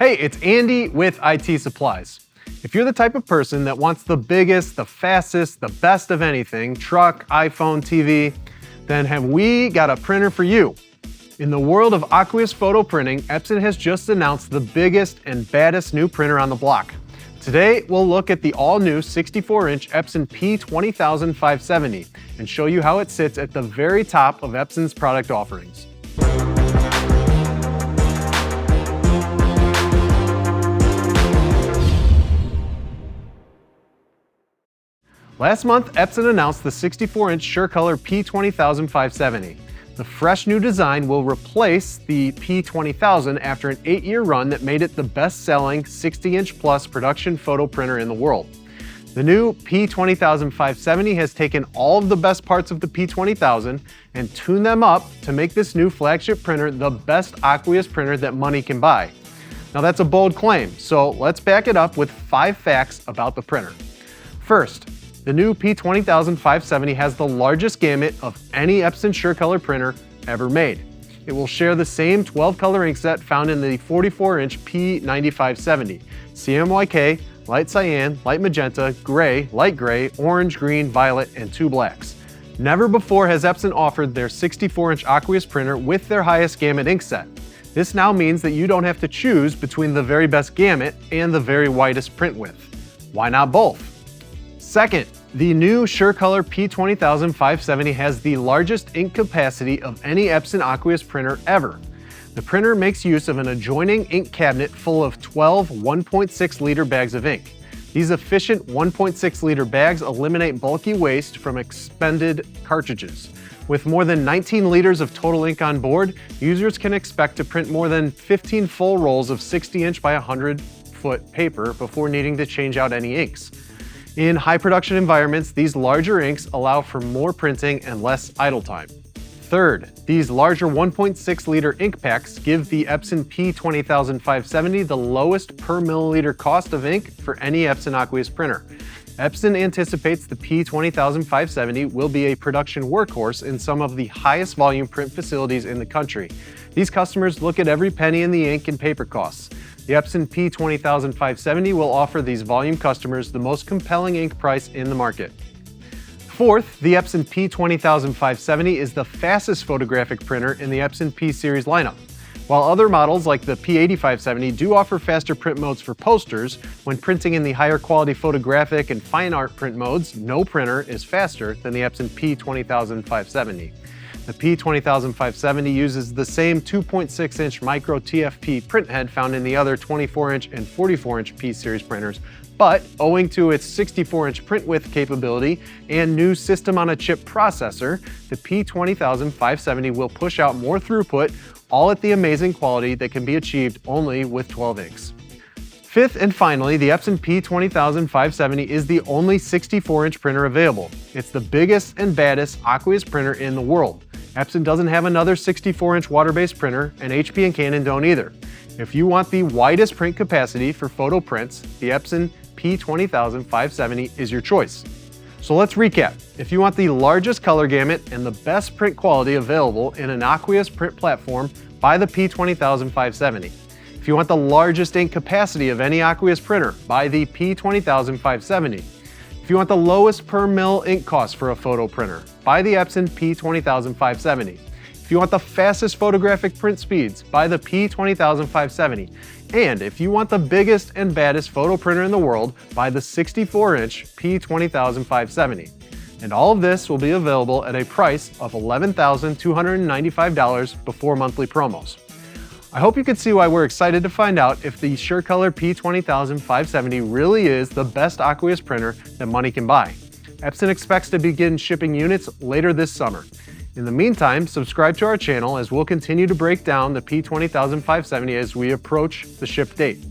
Hey, it's Andy with IT Supplies. If you're the type of person that wants the biggest, the fastest, the best of anything, truck, iPhone, TV, then have we got a printer for you. In the world of aqueous photo printing, Epson has just announced the biggest and baddest new printer on the block. Today, we'll look at the all-new 64-inch Epson P20570 and show you how it sits at the very top of Epson's product offerings. Last month, Epson announced the 64-inch SureColor P20570. The fresh new design will replace the P20000 after an 8-year run that made it the best-selling 60-inch plus production photo printer in the world. The new P20570 has taken all of the best parts of the P20000 and tuned them up to make this new flagship printer the best aqueous printer that money can buy. Now that's a bold claim, so let's back it up with 5 facts about the printer. First, the new P20570 has the largest gamut of any Epson SureColor printer ever made. It will share the same 12-color inkset found in the 44-inch P9570, CMYK, light cyan, light magenta, gray, light gray, orange, green, violet, and 2 blacks. Never before has Epson offered their 64-inch aqueous printer with their highest gamut inkset. This now means that you don't have to choose between the very best gamut and the very widest print width. Why not both? Second, the new SureColor P20570 has the largest ink capacity of any Epson aqueous printer ever. The printer makes use of an adjoining ink cabinet full of 12 1.6-liter bags of ink. These efficient 1.6-liter bags eliminate bulky waste from expended cartridges. With more than 19 liters of total ink on board, users can expect to print more than 15 full rolls of 60-inch by 100-foot paper before needing to change out any inks. In high production environments, these larger inks allow for more printing and less idle time. Third, these larger 1.6-liter ink packs give the Epson P20570 the lowest per milliliter cost of ink for any Epson aqueous printer. Epson anticipates the P20570 will be a production workhorse in some of the highest volume print facilities in the country. These customers look at every penny in the ink and paper costs. The Epson P20570 will offer these volume customers the most compelling ink price in the market. Fourth, the Epson P20570 is the fastest photographic printer in the Epson P series lineup. While other models like the P8570 do offer faster print modes for posters, when printing in the higher quality photographic and fine art print modes, no printer is faster than the Epson P20570. The P20570 uses the same 2.6-inch micro TFP printhead found in the other 24-inch and 44-inch P-series printers, but owing to its 64-inch print width capability and new system-on-a-chip processor, the P20570 will push out more throughput, all at the amazing quality that can be achieved only with 12 inks. Fifth and finally, the Epson P20570 is the only 64-inch printer available. It's the biggest and baddest aqueous printer in the world. Epson doesn't have another 64-inch water-based printer, and HP and Canon don't either. If you want the widest print capacity for photo prints, the Epson P20570 is your choice. So let's recap. If you want the largest color gamut and the best print quality available in an aqueous print platform, buy the P20570. If you want the largest ink capacity of any aqueous printer, buy the P20570. If you want the lowest per mil ink cost for a photo printer, buy the Epson P20570. If you want the fastest photographic print speeds, buy the P20570. And if you want the biggest and baddest photo printer in the world, buy the 64-inch P20570. And all of this will be available at a price of $11,295 before monthly promos. I hope you can see why we're excited to find out if the SureColor P20570 really is the best aqueous printer that money can buy. Epson expects to begin shipping units later this summer. In the meantime, subscribe to our channel as we'll continue to break down the P20570 as we approach the ship date.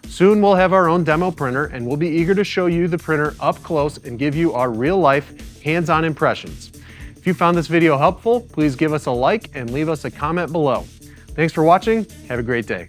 Soon we'll have our own demo printer and we'll be eager to show you the printer up close and give you our real-life, hands-on impressions. If you found this video helpful, please give us a like and leave us a comment below. Thanks for watching. Have a great day.